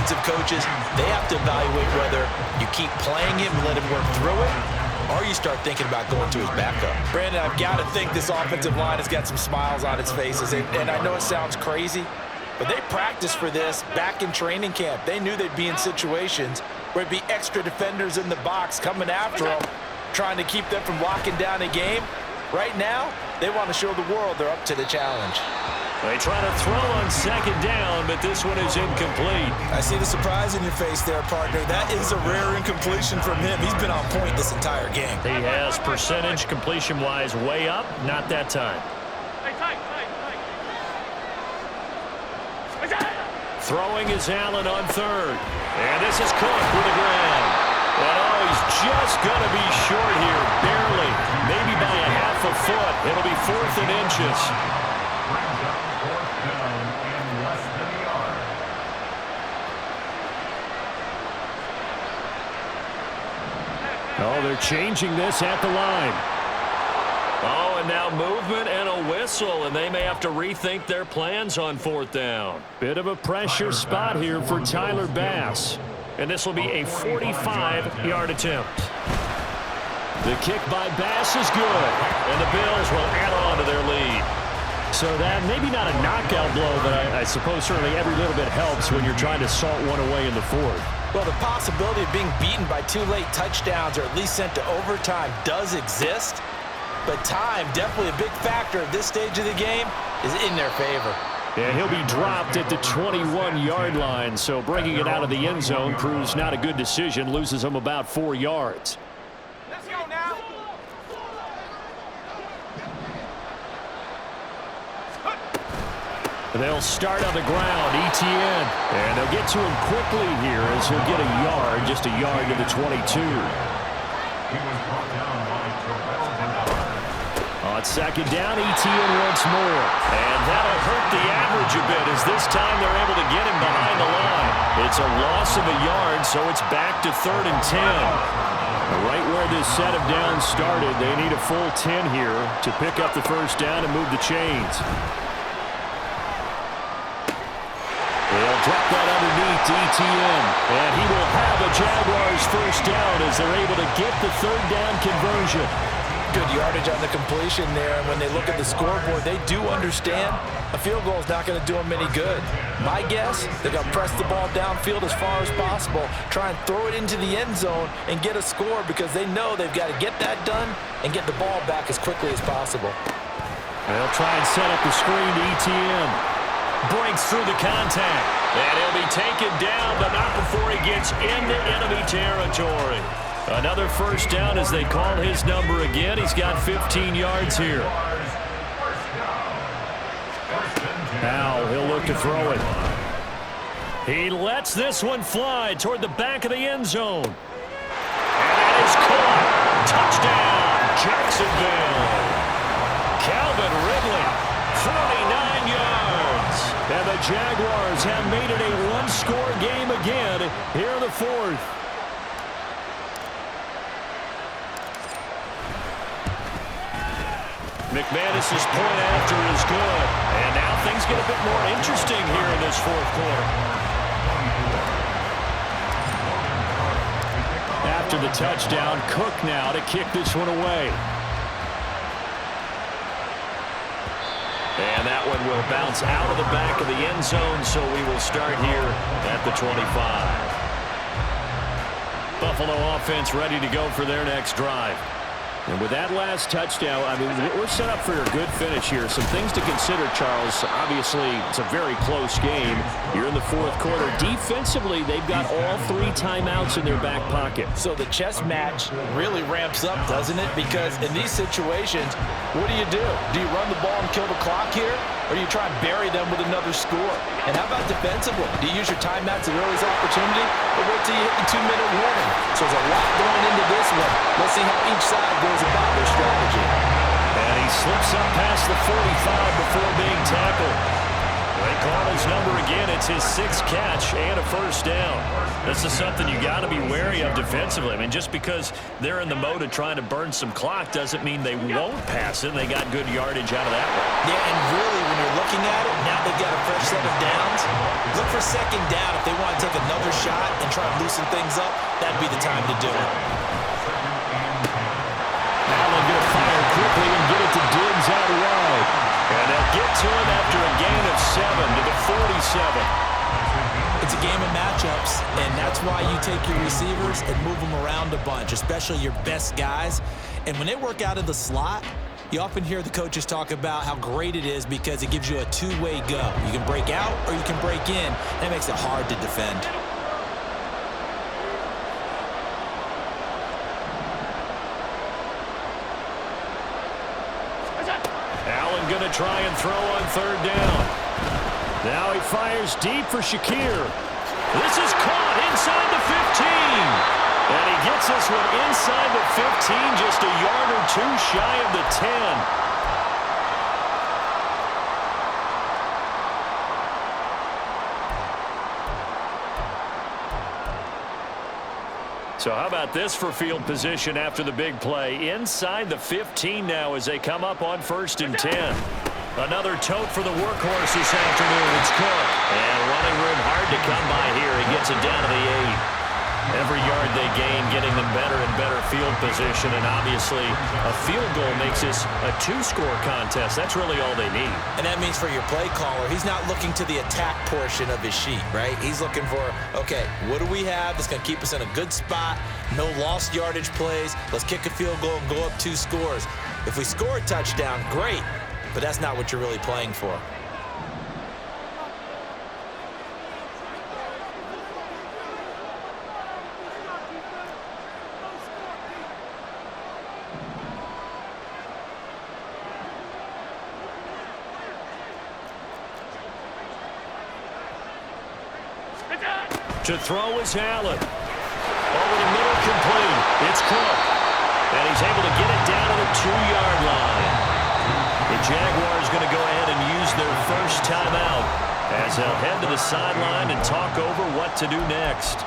offensive coaches, they have to evaluate whether you keep playing him and let him work through it, or you start thinking about going to his backup. Brandon, I've got to think this offensive line has got some smiles on its faces. And I know it sounds crazy, but they practiced for this back in training camp. They knew they'd be in situations where it'd be extra defenders in the box coming after them, trying to keep them from locking down a game. Right now, they want to show the world they're up to the challenge. They try to throw on second down, but this one is incomplete. I see the surprise in your face there, partner. That is a rare incompletion from him. He's been on point this entire game. He has percentage completion-wise way up, not that time. Throwing is Allen on third. And this is Cook with the ground. And oh, he's just going to be short here, barely. Maybe by a half a foot. It'll be 4th and inches. Oh, they're changing this at the line. Oh, and now movement and a whistle, and they may have to rethink their plans on 4th down. Bit of a pressure spot here for Tyler Bass. And this will be a 45-yard attempt. The kick by Bass is good, and the Bills will add on to their lead. So that, maybe not a knockout blow, but I suppose certainly every little bit helps when you're trying to salt one away in the 4th. Well, the possibility of being beaten by 2 late touchdowns or at least sent to overtime does exist. But time, definitely a big factor at this stage of the game, is in their favor. Yeah, he'll be dropped at the 21-yard line, so bringing it out of the end zone proves not a good decision, loses him about 4 yards. Let's go now. They'll start on the ground, Etienne. And they'll get to him quickly here as he'll get a yard, just a yard to the 22. On second down, Etienne once more. And that'll hurt the average a bit as this time they're able to get him behind the line. It's a loss of a yard, so it's back to 3rd and 10. Right where this set of downs started, they need a full 10 here to pick up the first down and move the chains. They'll drop that underneath to Etienne. And he will have a Jaguars first down as they're able to get the 3rd down conversion. Good yardage on the completion there, and when they look at the scoreboard, they do understand a field goal is not going to do them any good. My guess, they're going to press the ball downfield as far as possible, try and throw it into the end zone and get a score because they know they've got to get that done and get the ball back as quickly as possible. They'll try and set up the screen to Etienne. Breaks through the contact, and he'll be taken down, but not before he gets into enemy territory. Another first down as they call his number again. He's got 15 yards here. Now he'll look to throw it. He lets this one fly toward the back of the end zone. And that is caught. Touchdown, Jacksonville. Calvin Ridley, 49 yards. And the Jaguars have made it a one-score game again here in the 4th. McManus's point after is good. And now things get a bit more interesting here in this 4th quarter. After the touchdown, Cook now to kick this one away. And that one will bounce out of the back of the end zone, so we will start here at the 25. Buffalo offense ready to go for their next drive. And with that last touchdown, I mean, we're set up for a good finish here. Some things to consider, Charles. Obviously, it's a very close game. You're in the 4th quarter. Defensively, they've got all 3 timeouts in their back pocket. So the chess match really ramps up, doesn't it? Because in these situations, what do? Do you run the ball and kill the clock here? Or do you try and bury them with another score? And how about defensively? Do you use your timeouts at earliest opportunity? Or wait till you hit the 2-minute warning? So there's a lot going into this one. Let's see how each side goes about their strategy. And he slips up past the 45 before being tackled. They call his number again. It's his 6th catch and a first down. This is something you got to be wary of defensively. I mean, just because they're in the mode of trying to burn some clock doesn't mean they won't pass it. They got good yardage out of that one. Yeah, and really, when you're looking at it, now they've got a fresh set of downs. Look for second down if they want to take another try and loosen things up, that'd be the time to do it. Allen going to fire quickly and get it to Diggs out wide. And they'll get to him after a gain of 7 to the 47. It's a game of matchups, and that's why you take your receivers and move them around a bunch, especially your best guys. And when they work out of the slot, you often hear the coaches talk about how great it is because it gives you a two-way go. You can break out or you can break in. That makes it hard to defend. Allen going to try and throw on third down. Now he fires deep for Shakir. This is caught inside the 15. And he gets this one inside the 15, just a yard or two shy of the 10. So how about this for field position after the big play? Inside the 15 now as they come up on 1st and 10. Another tote for the workhorse this afternoon. It's Cook. And running room hard to come by here. He gets it down to the 8. Every yard they gain, getting them better and better field position. And obviously, a field goal makes this a 2-score contest. That's really all they need. And that means for your play caller, he's not looking to the attack portion of his sheet, right? He's looking for, okay, what do we have that's going to keep us in a good spot? No lost yardage plays. Let's kick a field goal and go up 2 scores. If we score a touchdown, great. But that's not what you're really playing for. To throw is Allen. Over the middle, complete. It's Cook. And he's able to get it down to the 2-yard line. The Jaguars going to go ahead and use their first timeout as they'll head to the sideline and talk over what to do next.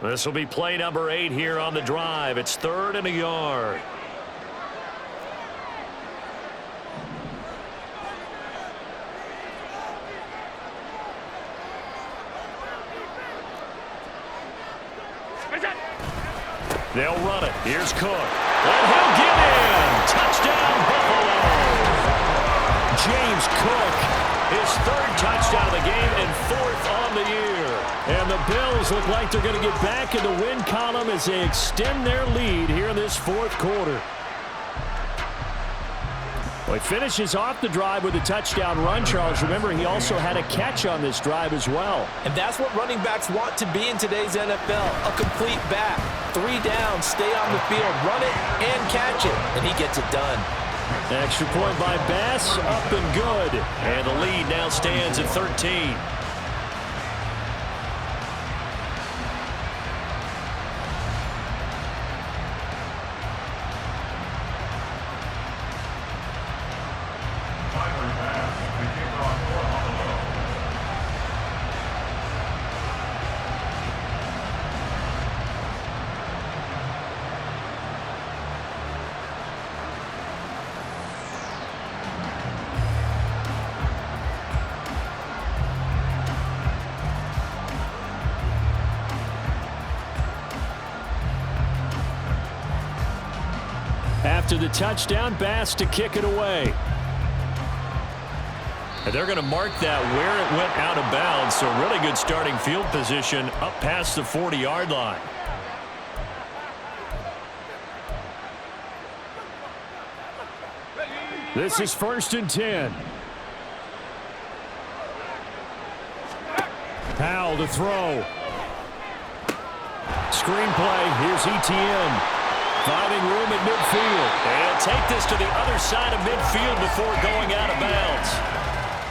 This will be play number 8 here on the drive. It's 3rd and a yard. They'll run it. Here's Cook. And he'll get in. Touchdown, Buffalo. James Cook, his 3rd touchdown of the game and 4th on the year. And the Bills look like they're going to get back in the win column as they extend their lead here in this 4th quarter. Well, he finishes off the drive with a touchdown run, Charles. Remember, he also had a catch on this drive as well. And that's what running backs want to be in today's NFL, a complete back. 3 down, stay on the field, run it, and catch it. And he gets it done. Extra point by Bass, up and good. And the lead now stands at 13. After the touchdown, Bass to kick it away. And they're going to mark that where it went out of bounds, so really good starting field position up past the 40-yard line. This is 1st and 10. Powell to throw. Screenplay, here's ETN. Finding room at midfield. And take this to the other side of midfield before going out of bounds.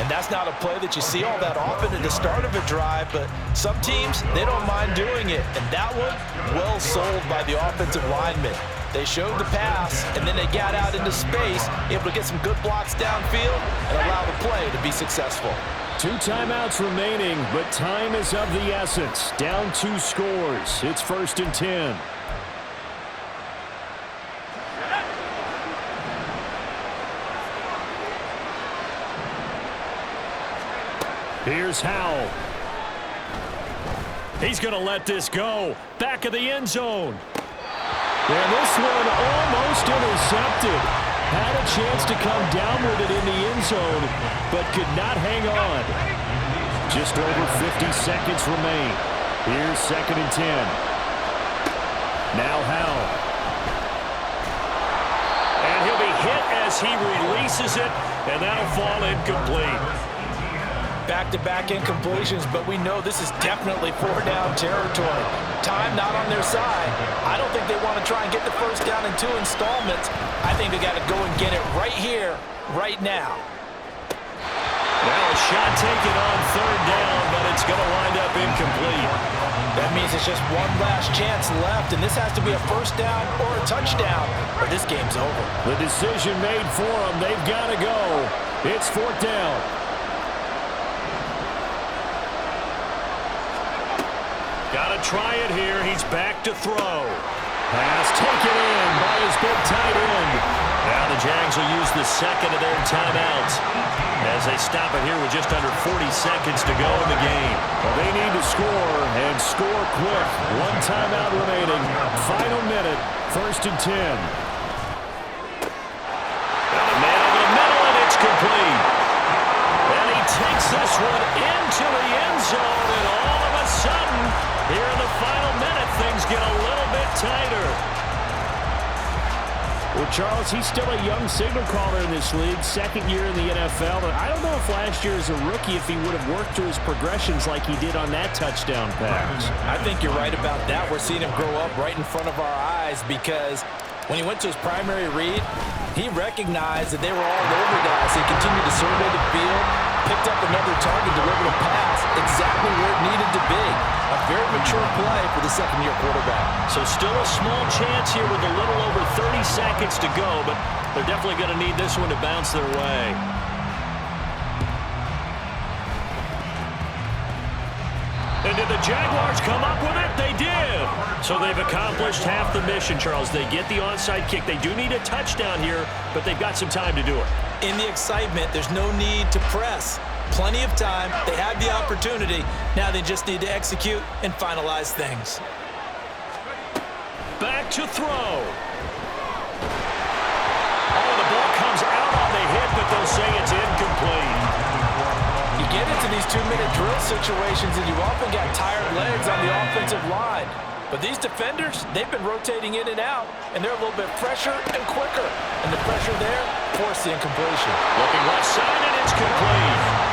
And that's not a play that you see all that often at the start of a drive, but some teams, they don't mind doing it. And that one, well sold by the offensive lineman. They showed the pass, and then they got out into space, able to get some good blocks downfield and allow the play to be successful. 2 timeouts remaining, but time is of the essence. Down 2 scores. It's 1st and 10. Here's Howell. He's going to let this go. Back of the end zone. And this one almost intercepted. Had a chance to come down with it in the end zone, but could not hang on. Just over 50 seconds remain. Here's 2nd and 10. Now Howell. And he'll be hit as he releases it, and that'll fall incomplete. Back-to-back incompletions, but we know this is definitely 4-down territory. Time not on their side. I don't think they want to try and get the first down in 2 installments. I think they got to go and get it right here, right now. Now a shot taken on 3rd down, but it's going to wind up incomplete. That means it's just one last chance left, and this has to be a first down or a touchdown, or this game's over. The decision made for them. They've got to go. It's 4th down. Got to try it here. He's back to throw. Pass taken in by his big tight end. Now the Jags will use the 2nd of their timeouts as they stop it here with just under 40 seconds to go in the game. Well, they need to score, and score quick. 1 timeout remaining. Final minute. 1st and 10. And a man over the middle, and it's complete. And he takes this one into the end zone, and all of a sudden, here in the final minute, things get a little bit tighter. Well, Charles, he's still a young signal caller in this league, 2nd year in the NFL. But I don't know if last year as a rookie, if he would have worked through his progressions like he did on that touchdown pass. I think you're right about that. We're seeing him grow up right in front of our eyes because when he went to his primary read, he recognized that they were all over guys. He continued to survey the field, picked up another target, delivered a pass exactly where it needed to be. A very mature play for the 2nd-year quarterback. So still a small chance here with a little over 30 seconds to go, but they're definitely going to need this one to bounce their way. And did the Jaguars come up with it? They did. So they've accomplished half the mission, Charles. They get the onside kick. They do need a touchdown here, but they've got some time to do it. In the excitement, there's no need to press. Plenty of time. They have the opportunity. Now they just need to execute and finalize things. Back to throw. Oh, the ball comes out on the hit, but they'll say it's incomplete. You get into these 2-minute drill situations, and you often got tired legs on the offensive line. But these defenders, they've been rotating in and out, and they're a little bit fresher and quicker. And the pressure there forced the incompletion. Looking left side, and it's complete.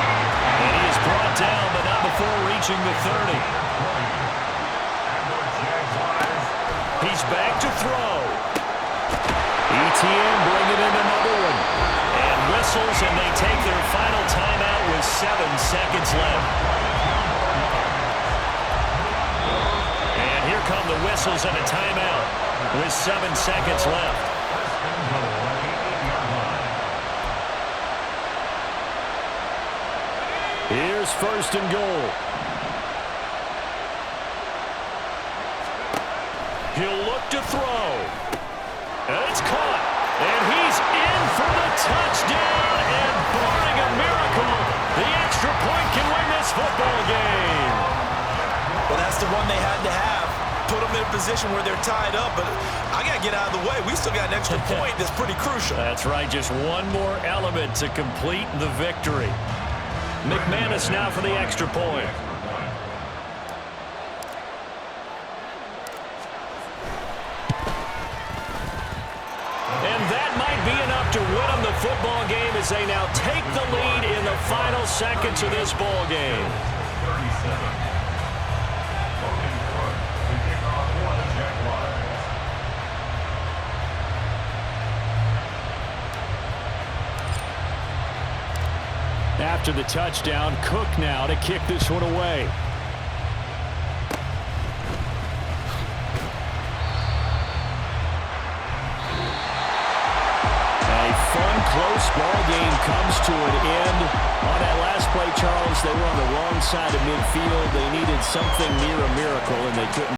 And he is brought down, but not before reaching the 30. He's back to throw. ETN bringing in another one. And whistles, and they take their final timeout with 7 seconds left. And here come the whistles and a timeout with 7 seconds left. Here's 1st and goal. He'll look to throw. And it's caught. And he's in for the touchdown. And barring a miracle, the extra point can win this football game. Well, that's the one they had to have. Put them in a position where they're tied up, but I got to get out of the way. We still got an extra point that's pretty crucial. That's right. Just one more element to complete the victory. McManus now for the extra point. And that might be enough to win them the football game as they now take the lead in the final seconds of this ball game. After the touchdown, Cook now to kick this one away. A fun, close close. Ball game comes to an end. On that last play, Charles, they were on the wrong side of midfield. They needed something near a miracle, and they couldn't.